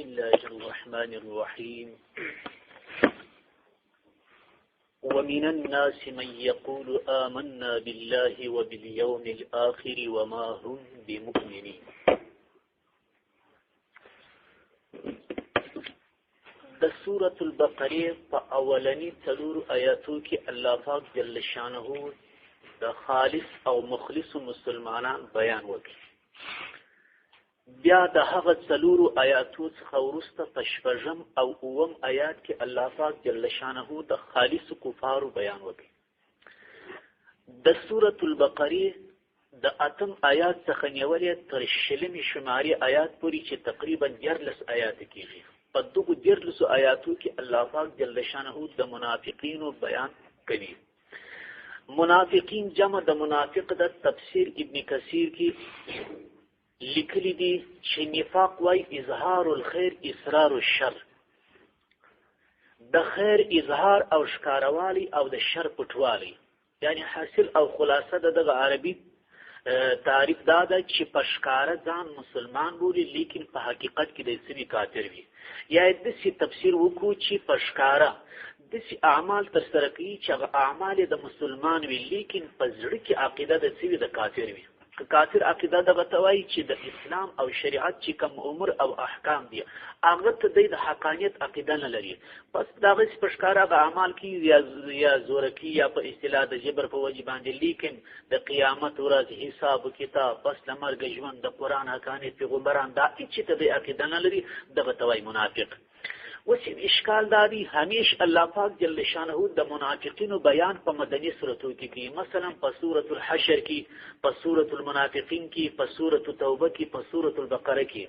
بسم الله الرحمن الرحيم ومن الناس من يقول آمنا بالله وباليوم الآخر وما هم بمؤمنين. د سورة البقره په اولنی څلور آیاتو کې الله پاک جل شانه د خالص او مخلص مسلمانان بیان وکړي. بیا د هغه څلور آیاتو څخه وروسته په شپږم او اووم آیات کې الله پاک جل شانه د خالص کفارو بیان وکړي. د سورة البقره د اتم آیات څخه نیولې تر شلمې شماري آیات پورې چې تقریبا 14 آیات کېږي. په دغه 14 آیاتو کې الله پاک جل شانه د منافقینو بیان کوي. منافقین جمع د منافق د تفسیر ابن کثیر کې لیکلی دي چې نفاق وای اظهار الخير اصرار الشر، د خیر اظهار او ښکاروالی او د شر پټوالی. یعنی حاصل او خلاصه دغه عربي تعریف دا ده چې په ښکاره ځان مسلمان بولي لیکن په حقیقت کې د سوي کافر وي. یا داسې تفسیر وکړو چې په ښکاره داسې اعمال ترسره کوي چې هغه اعمال د مسلمان وي لیکن په زړه کې عقیده د سوي د کافر وي. کافر عقیده دغه ته وایي چې د اسلام او شریعت چې کوم امور او احکام دي هغه ته د حقانیت عقیده نه لري. پس دغه په ښکاره به اعمال کې یا زورکی یا په اصطلاح د جبر په وجه باندې، لیکن د قیامت ورځ حساب کتاب پس د مرګ ژوند د قرآن حقانیت پیغمبران دا چې ته د عقیده نه لري دغه ته وایي منافق. وسی اشکال دادی همیش الله پاک جل شانه د منافقینو بیان په مدنی سورتو کې کوي. مثلا په سورۃ الحشر کې، په سورۃ المنافقین کې، په سورۃ توبه کې، په سورۃ البقره کې.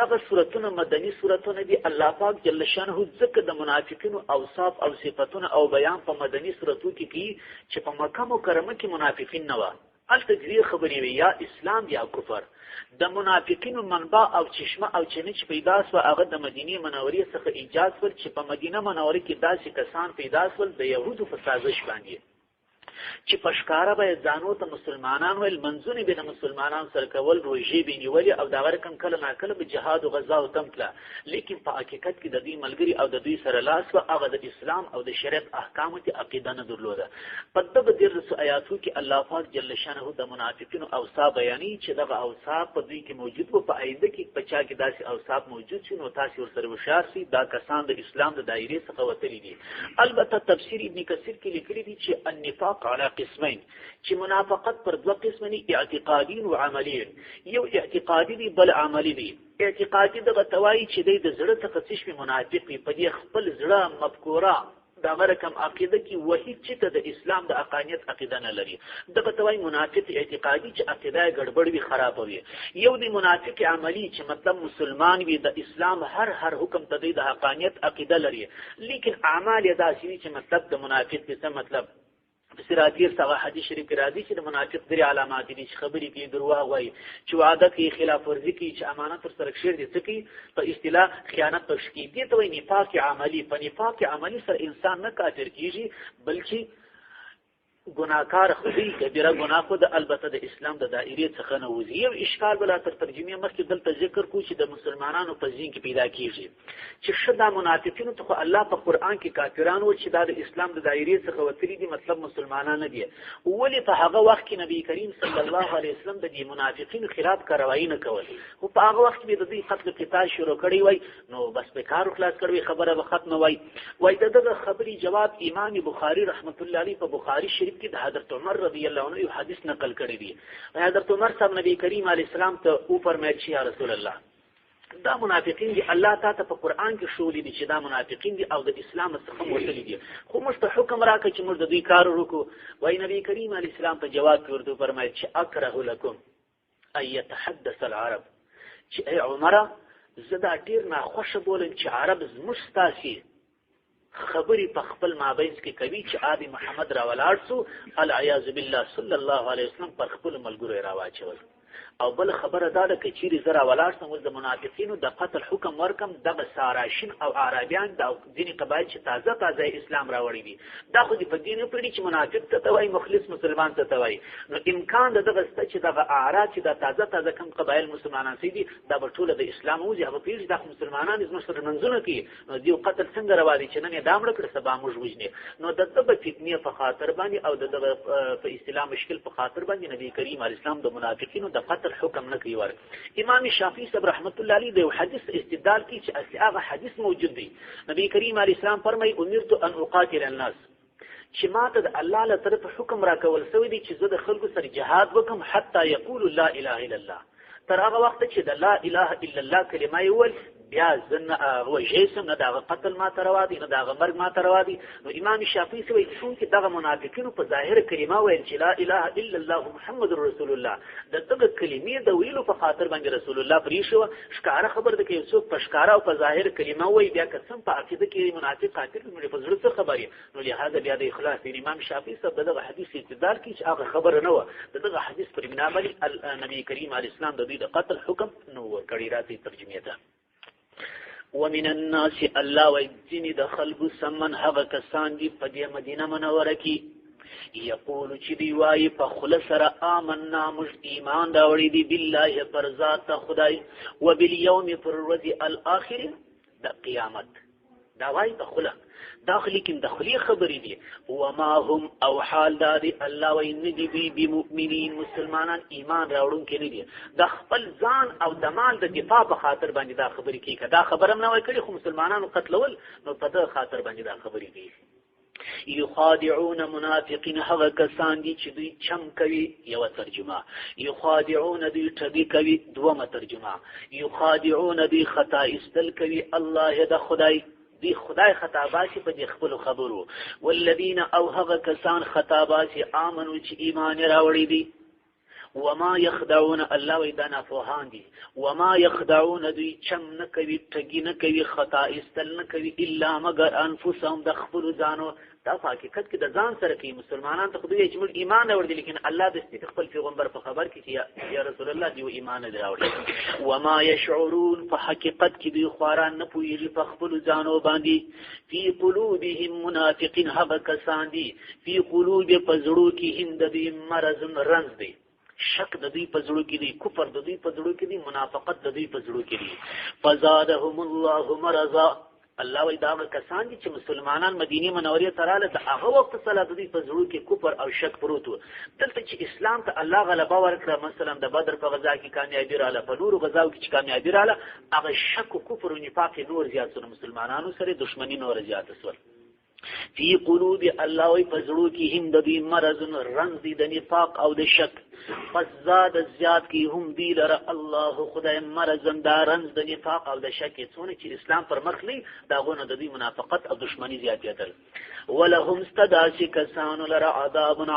دغه سورتونه مدنی سورتونه دي. الله پاک جل شانه ذکر د منافقینو اوصاف او صفاتونه او بیان په مدنی سورتو کې کوي چې په مکه مکرمه کې منافقین نه و. التجریه خبرې وي یا اسلام یا کفر. د منافقینو منبع او چشمه او چنه چې پیدا سو هغه د مدینه منورې څخه ایجاد ول چې په مدینه منورې کې داسې کسان پیدا سول د يهودو په سازش باندې چې پښکارا به ځانو ته مسلمانان ول، منځونه به د مسلمانان سره کول، روژې به نیولې او دا رقم کله ناکله به جهاد او غزا او تمتله، لیکن په حقیقت کې د دې ملګری او د دوی سره لاس و هغه د اسلام او د شریعت احکامو ته عقیده نه درلوده. په دغه 13 آیاتو کې الله پاک جل شانه د منافقینو اوصاف بیانې چې دغه اوصاف په دوی کې موجود وو. په آینده کې په چا کې داسې اوصاف موجود شي نو تاسو ورسره وشارسي دا کسان د اسلام د دایره څخه وتلي دي. البته تفسیر ابن کثیر کې لیکلي دي چې النفاق على قسمين، چې منافقت پر دوه قسم دي، اعتقادي او عملي. یو اعتقادي دی بل عملي دی. اعتقادي دغه توای چې د زړه څخه څه منافق په دې خپل زړه مفکوره دا رقم عقیده کې وحید چې د اسلام د حقانیت عقیده نه لري دغه توای منافق اعتقادي چې عقیده ګډوډ وي خراب وي. یو دی منافق عملی چې مطلب مسلمان وي د اسلام هر حکم ته د حقانیت عقیده لري لیکن اعمال یې داسې چې مطلب د منافق څه مطلب سراتیر سوا حدیث شریف کې راځي چې د منافق درې علامات دي چې خبرې کوي، دروغ وایي، چې وعده کوي، خلاف ورزي کوي، چې امانت سره شیر دي څه کوي، په اصطلاح خیانت تشکیل دي ته وایي نفاق عملی. په نفاق عملی سره انسان نه کافر کیږي بلکې ګناهکار خدي کبیره ګناه خو د البته د اسلام د دایره څخه نه وځي. یو اشکال بلا تر ترجمه مخکې دلته ذکر کو چې د مسلمانانو په ذهن کې پیدا کیږي چې شدا منافقینو ته الله په قران کې کافرانو چې د اسلام د دایره څخه وتلي دي مطلب مسلمانان نه دي. ولی په هغه وخت کې نبی کریم صلی الله علیه وسلم د دې منافقینو خلاف کاروایی نه کول او په هغه وخت کې د دې قتل قتال شروع کړی وای نو بس به کار خلاص کړی خبره به ختمه وای دغه خبري جواب امام بخاری رحمت الله علیه په بخاری شریف کې د حضرت عمر رضی الله عنه یو حدیث نقل کړی دی. حضرت عمر صاحب نبی کریم علیه السلام ته او فرمایي چې یا رسول الله دا منافقین دي الله تعالی په قران کې شولې دي چې دا منافقین دي او د اسلام څخه وتلي دي، خو موږ ته حکم راکړي چې موږ د دوی کار وکړو. وای نبی کریم علیه السلام په جواب کې ورته فرمایي چې اکره لكم ان يتحدث العرب، چې ای عمر زه دا ډیر ناخوښه بولم چې عرب زموږ ستاسي خبري په خپل مابین کې کوي چې آبی محمد را ولاړ سو العیاذ بالله صلی الله علیه وسلم پر خپل ملګرو را واچول. او بل خبره دا ده که چیرې زه راولاړ سم اوس د منافقینو د قتل حکم ورکم دغه ساراشین او عربیان د ځینې قبایل چې تازه اسلام راوړي دي دا خو دې په دې نه پوهېږي چې منافق څه ته وایي مخلص مسلمان څه ته وایي نو امکان د دغه شته چې دغه اعراض چې دا تازه کوم قبایل مسلمانان سي دي دا به ټوله د اسلام وځي هغه پوهېږي دا خو مسلمانان زموږ سره منځونه کوي نو دې قتل څنګه روا دي چې نن یې دا مړه کړه سبا موږ وژنې نو د ده به فتنې په خاطر باندې او د دغه په اصطلاح مشکل په خاطر باندې نبي کریم علیه السلام د منافقینو د قتل حکم نه کوي امام شافعي صاحب رحمت الله علیه د حدیث استدلال کوي چې اصلي هغه حدیث موجود دی نبی کریم علیه السلام فرمایي امرت ان اقاتل الناس چې ماته د الله له طرف حکم راکول شوی دی چې زه د خلکو سره جهاد وکم حتی یقول لا اله الا الله تر هغه وخت چې د لا اله الا الله کلمه یې بیا زن وجهیسم نه دغه قتل ما تروا دي نه دغه مرګ ما تروا دي نو امام شافعي سوی چې دغه منافقینو په ظاهر کلمه ویل چې لا اله الا الله محمد رسول الله دغه کلمې د ویلو په خاطر باندې رسول الله پرې شو ښکارا خبر ده کې څوک په ښکارا او په ظاهر کلمه وی بیا قسم په عقیده کې منافق قاتل نو په زړه څه خبري نو لهدا بیا د اخلاص امام شافعي صاحب دغه حدیث استدلال کوي چې هغه خبر نه و دغه حدیث پر بنا باندې نبی کریم علیه السلام د دې د قتل حکم نو کړی راځي ترجمه ده ومن الناس الله وجني د خلق سمن هغه کسان دي په دې مدینه منوره کې یقول چې دی وایي په خله سره آمنا مش ایمان راوړي دي بالله پر ذات خدای وبالیوم پر ورځ الاخر د قیامت دا وایي په خله داخلي کې داخلي خبرې دي وما هم او حال دادي الله وای ندي بمؤمنین مسلمانان ایمان راوړونکي نه دي د خپل ځان او د مال د دفاع په خاطر باندې دا خبرې کوي دا خبره نه وای کړي خو مسلمانانو قتلول نو په دغه خاطر باندې دا خبرې دي یخادعون منافقین هغه کسان دي چې دوی چم کوي یو ترجمه یخادعون دوی ټګي کوي دومره ترجمه یخادعون دوی خطا استل کوي الله د خدای دی خدای خطاباسی په دې خپل خبرو والذین او هغه کسان خطاباسی آمنو چې ایمان راوړي دي وما يخدعون الله ویدانا فوهان دي وما يخدعون دوی چم نه کوي ټګي نه کوي خطا استل نه کوي الا مگر انفسهم د خپل ځانو دا حقیقت کې د ځان سره کې مسلمانان ته خدای چې ایمان راوړي لیکن الله د خپل پیغمبر په خبر کې چې یا رسول الله دی ایمان راوړي وما يشعرون په حقیقت کې دوی خواران نه پوهیږي په خپل ځانو باندې فی قلوبهم منافقین هغه کسان دي فی قلوب پزړو کې هند دی مرض رنز دی شک د دوی په زړه کې دی کفر د دوی په زړه کې دی منافقت د دوی په زړه کې دی فزادهم الله مرضا الله وی دا کسان دي چې مسلمانان مدینه منورې ته رااله د هغه وخت سره د دوی په زړه کې کفر او شک پروت و دلته چې اسلام ته الله غلبه ورکړه مثلا د بدر په غزا کې کامیابی رااله په نورو غزاو کې چې کامیابی رااله هغه شک او کفر او نفاق نور زیات سره مسلمانانو سره دښمنی نور زیات سره فی قلوب الله وی پزړو کې هم د دې مرض رنز دي د نفاق او د شک پس زاد زیات کی هم دی لره الله خدای مرض دا رنز د نفاق او د شک څونه چې اسلام پر مخ لې داغونه د دې منافقت او دشمنی زیاتېدل ولهم استداس کسان لره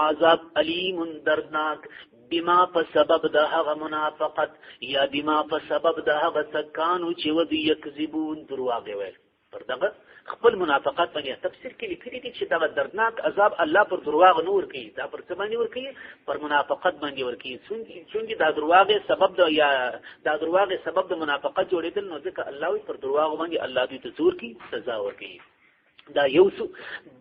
عذاب علیم دردناک بما په سبب د هغه منافقت یا بما په سبب د هغه سکانو چې ودی یکذبون دروغ ویل پر دغه خپل منافقت باندې تفسیر کې لیکلي دي چې دا دردناک عذاب الله پر دروغ نور کوي دا پر څه باندې ور کوي پر منافقت باندې ور کوي څنګه دا دروغ سبب د یا دا دروغ سبب د منافقت جوړېدل نو ځکه الله پر دروغ باندې الله دوی ته زور کوي سزا ور کوي دا یوسو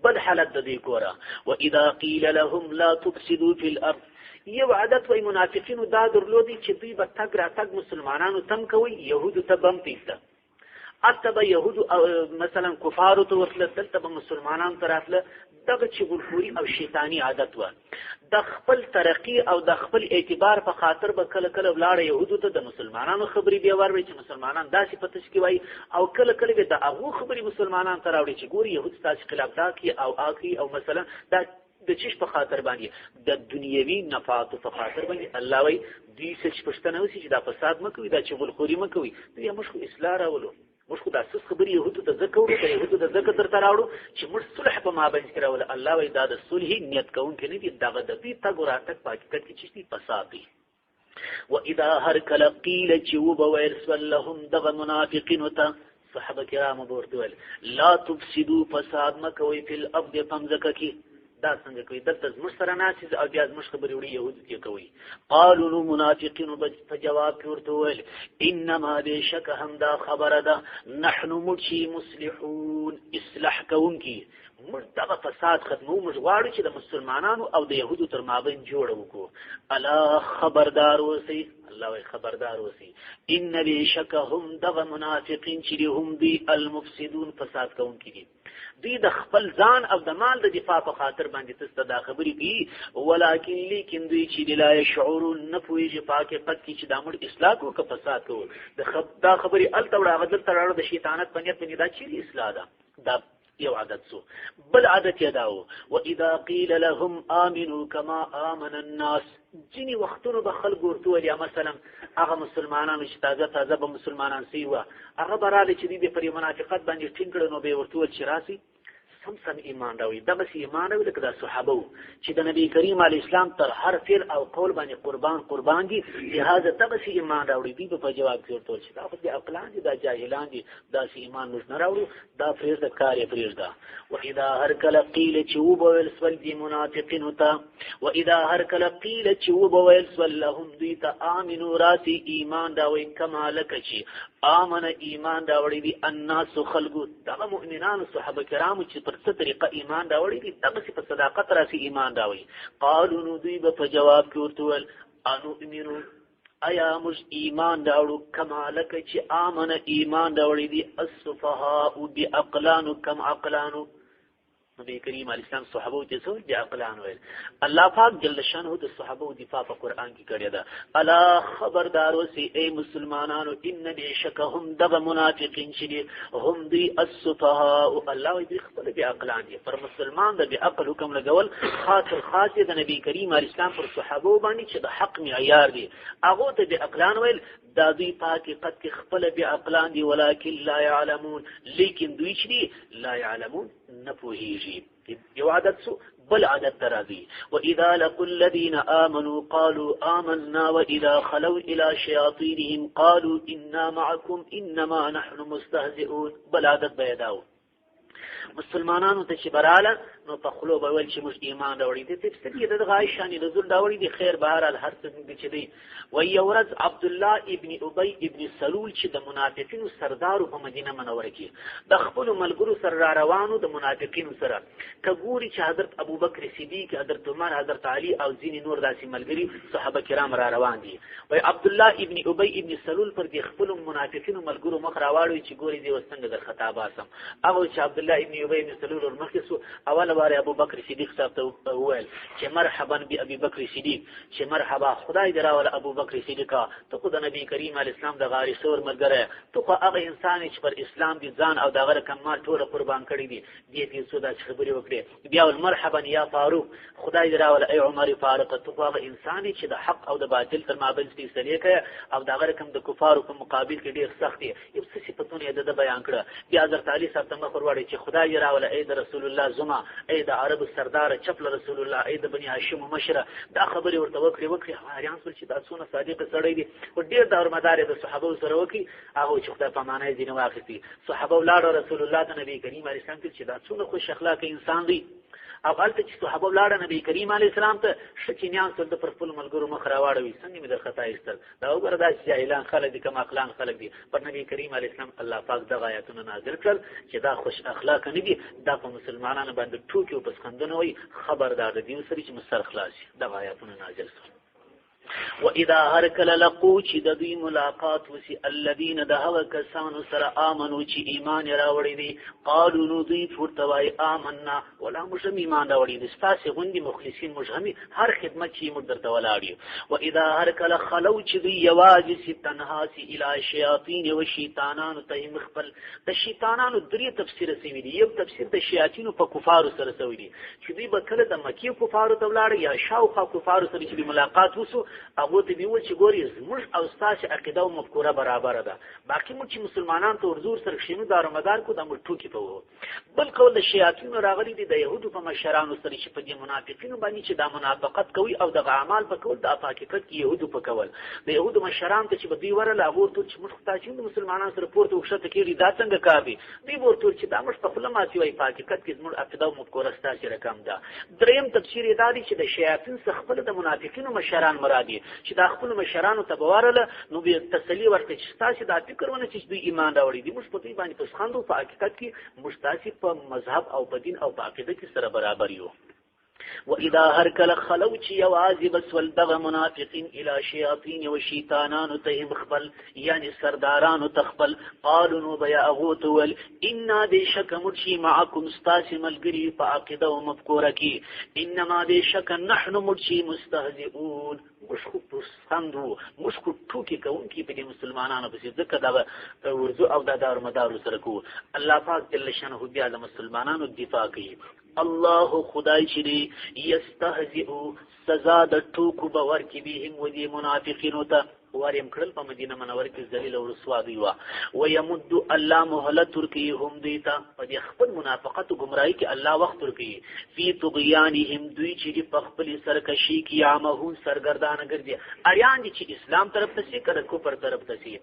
بل حالت د دې کوره واذا قيل لهم لا تفسدوا في الارض یو عادت وای منافقینو دا درلودي چې دوی به تګ را تګ مسلمانانو تم کوي يهودو ته بم پیسته اتبه يهودو مثلا کفارو ته ورتل دلته مسلمانانو ته راتله دغه چې ګلخوري او شیطانی عادت و د خپل ترقی او د خپل اعتبار په خاطر به کله کله ولاړ يهودو ته د مسلمانانو خبري بیا وروي چې مسلمانان داسې پتش کی وای او کله کله به د هغه خبري مسلمانان ته راوړي چې ګوري يهود تاسو خلاف دا کی او اخی او مثلا دا د چیش په خاطر باندې د دنیوي نفعات په خاطر باندې الله وای دوی څه پښتنه وسی چې دا فساد مکوي دا چې ګلخوري مکوي دوی مشخو اصلاح راولو مشخو د اساس خبري يهودو ته ذکر ورته يهودو ته ذکر تر راوړو چې مر صلح په ما باندې کراول الله وای دا د صلح نیت کوون کې نه دي دغه د دې تګوراتک پاکټ کې چې فساد دي واذا هر کله قیل چې وبوير لهم دغه منافقین ته صحابه کرام ورته لا تفسدوا فساد مکوي فی الارض فمزکه دا څنګه کوي دلته زموږ سره ناسي او بیا زموږ خبرې وړي یهودو ته کوي. قالوا نو منافقینو په جواب کې ورته وویل انما بشک همدا خبره ده نحن مرشي مصلحون اصلاح کوونکي موږ دغه فساد ختمو موږ غواړو چې د مسلمانانو او د یهودو تر مابین جوړه وکړو. الا خبردار اوسئ الله وی خبردار اوسئ ان بشک هم دغه منافقین چې هم دی المفسدون فساد کوونکي دي دوی د خپل ځان او د مال د دفاع په خاطر باندې تاسو دا خبرې کوي ولکن لیکن دوی چې لا يشعرون نه پوهیږي په حقیقت کې چې د امر اصلاح کو که فساد کو دا خبرې الته وړاغه دلته راړو د شیطانت په نیت باندې دا چې اصلاح ده دا یو عادت سو بل عادت یداو واذا قيل لهم امنوا كما امن الناس جنی وختونو به خلک ورته ویل مثلا هغه مسلمانانو چې تازه به مسلمانان سی و هغه براله چې دې پر منافقت باندې ټینګ کړي نو به ورته ول چې راسي سم ایمان راوي دغه ایمان راوي لکه د صحابه چې د نبی کریم علی اسلام تر هر فعل او قول باندې قربان دي لهدا دغه ایمان راوړي دي په جواب کې ورته چې دا خو د عقلان دي دا جاهلان دي دا ایمان موږ نه راوړو دا فریض د کار فریض ده. واذا هر کله قیل چې وبویل سول دي منافقین ته واذا هر کله قیل چې وبویل سول لهم دوی ته امنو راتی ایمان راوي کما لک چې امن ایمان راوړي دي الناس خلقو دغه مؤمنان صحابه کرام چې پر څه طریقه ایمان راوړي دي دغه په صداقت راسي ایمان راوړي. قالوا نو دوی په جواب کې ورته ول انو امنو ایا مش ایمان راوړو کما لک چې امن ایمان راوړي دي السفهاء بعقلان کم عقلانو نبی کریم علیه السلام صحابه ته څو دي عقلان ویل الله پاک جل شانه د صحابه دفاع په قران کې کړی دا. الا خبردار اوسئ ای مسلمانانو ان بشکهم دغه منافقین چې هم دی السفهاء الله دې خپل دي عقلان دي پر مسلمان د عقل حکم لګول خاص د نبی کریم علیه السلام پر صحابه باندې چې د حق معیار دي هغه ته د عقلان ویل دا دوی پاکي قد کې خپل بیا عقلان دي ولکن لا يعلمون لیکن دوی چې لا يعلمون نه پوهیږي. یو عادت سو بل عادت ترازی واذا لقوا الذين امنوا قالوا آمنا واذا خلوا الى شياطينهم قالوا انا معكم انما نحن مستهزئون بل عادت بيداو مسلمانانو ته چې براله نو په خلو به ویل چې موږ ایمان راوړی دي تفسیر کې د عائشہ نزول راوړی دي خیر بهر هر څه دي چې دی و یورز عبد الله ابن ابي ابن سلول چې د منافقینو سردار په مدینه منوره کې د خپل ملګرو سره روانو د منافقینو سره کګوري چې حضرت ابوبکر صدیق حضرت عمر حضرت علي او ځینې نور داسې ملګری صحابه کرام را روان دي و عبد الله ابن ابي ابن سلول پر د خپل منافقینو ملګرو مخ راوړوي چې ګوري دي وستنګ در خطا باسم هغه چې عبد الله ابن ابي ابن سلول ورمخسو اول واره ابو بکر صدیق صاحب ته وویل چې مرحبا بابي بکر صدیق چې مرحبا خدای دراول ابو بکر صدیق ته خدای نبی کریم علیه السلام د غاری سور ملګری ته هغه انسان چې پر اسلام دي ځان او دغه کمال ټول قربان کړی دي دې سودا خبرې وکړي بیا مرحبا یا فاروق خدای دراول ای عمر فاروق ته هغه انسان چې د حق او د باطل تر مابین فیصله کوي او دغه کم د کفارو په مقابل کې ډیر سخت دي یو څه صفاتونه د بیان کړه بیا حضرت علي صاحب ته مخ ورواړي چې خدای دراول ای د رسول الله زما ای د عرب سردار چپل رسول الله ای د بنی هاشم مشره دا خبرې ورته وکړي هریان څول چې تاسو نه صادق سړی دي او ډیر دارمدار د صحابه سره وکي هغه چې خدای په معنی دي نو واخلي صحابه ولاد رسول الله د نبی کریم علیه السلام چې دا څونه خوش اخلاق انسان دی او حالته چې صحابه ولاد نبی کریم علیه السلام ته شکینیان سره د خپل ملګرو مخ راوړوي څنګه می در خطا ایستل دا وګوره دا جاهلان خلک دي کوم عقلان خلک دي پر نبی کریم علیه السلام الله پاک د آیاتونه نازل کړل چې دا خوش اخلاق نه دي دا په مسلمانانو باندې ټوکی او پسخندونه وي خبردار دي سړي چې مسر خلاصي د آیاتونه نازل شول. واذا هرکل لقوا چې د دوی ملاقات وسی الذين دهوا کسانو سره امنو چې ایمان راوړی دي قالوا نو دوی فرتوای آمنا ولا مشم ایمان راوړی دي ستاسو غوندي مخلصین مجهمي هر خدمت چې موږ درته ولاړیو. واذا هرکل خلو چې دوی یواز تنها سی الی شیاطین و شیطانانو ته مخبل د شیطانانو درې تفسیر سوي دي یو تفسیر د شیاطینو په کفارو سره سوي دي چې دوی به کله د مکی کفارو ته ولاړ یا شاوخه کفارو سره چې ملاقات وسو هغه ته ویل چې ګوري زموږ او ستاسو عقیده او مفکوره برابر ده باقي موږ چې مسلمانان ته ورزور سره شینو دارمدار کو د موږ ټوکی په وو بل قول د شیاطینو راغلي دي د یهودو په مشرانو سره چې په دې منافقینو باندې چې دا منافقت کوي او دغه اعمال په کول د حقیقت کې یهودو په کول د یهودو مشران ته چې به دوی ورله هغه ورته چې موږ تاسو د مسلمانانو سره پورته وښته کېږي دا څنګه کار دی دوی ورته چې دا موږ په خپل ماتي وای په حقیقت کې زموږ عقیده او مفکوره ستاسو رقم ده. دریم تفسیر دا دی چې د شیاطین څخه خپل د منافقینو مشران مراد دي چې دا خپل مشرانو ته بوارله نو به تسلی ورکړي چې تاسو دا فکر ونه چې دوی ایمان راوړي دي موږ په دوی باندې پس خاندو په حقیقت کې موږ تاسو په مذهب او په دین او په عقیده کې سره برابر یو. وإذا هركل خلوچ يوازي بس والدغ منافقين إلى شياطين وشيطانان تهم خبل يعني سرداران تخبل قالوا نبيا أغوت وال إنا دي شك مرشي معكم ستاسي ملقري فعقده ومفكوركي إنما دي شك نحن مرشي مستهزئون مشکو پسندو مشکو ټوکی کوونکی په دې مسلمانانو پسې ځکه دا ورزو او دا دار مدار سره کو الله پاک جل شانه بیا د مسلمانانو دفاع کوي. الله خدای چې یستهزئ سزا د ټوکو باور کې بهم و دې منافقینو ته واریم کړل په مدینه منوره کې ذلیل او رسوا دی و یمد الله مهلت ترکی هم دیتا په دې خپل منافقت او گمراهی کې الله وخت ترکی فی طغیانهم دوی چې په خپل سرکشی کې عامهون سرګردان ګرځي اریان دي چې اسلام طرف ته سي کړه کفر طرف ته سي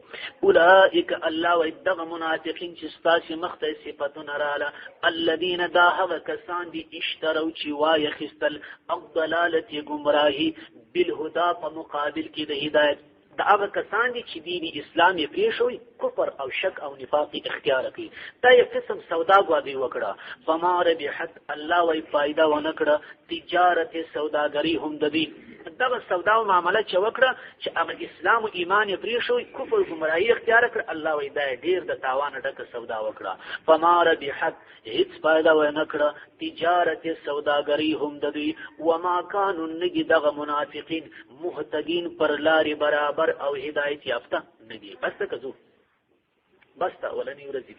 اولئک الله و دغه منافقین چې ستاسو مخته صفاتونه رااله الذين داهو کسان دي اشتروا چې وای خستل الضلاله گمراهی بالهدى په مقابل کې د هدایت دا هغه کسان دي چې دین اسلام یې پریښوي کفر او شک او نفاق اختیار کوي دا یو قسم سودا غواړي وکړه فما ربحت الله وی فائدہ ونه کړه تجارت سوداګری هم د دې دا سودا او معاملات چې وکړه چې هغه اسلام او ایمان یې پریښوي کفر گمراهی اختیار کړ الله وی دا ډیر د تاوان ډکه سودا وکړه فما ربحت هیڅ فائدہ ونه کړه تجارت سوداګری هم د دې وما كانوا نجد دغه منافقین مهتدین پر لارې برابر او هدایت یافته ندي. بس که زو بس تا ولنی ورځي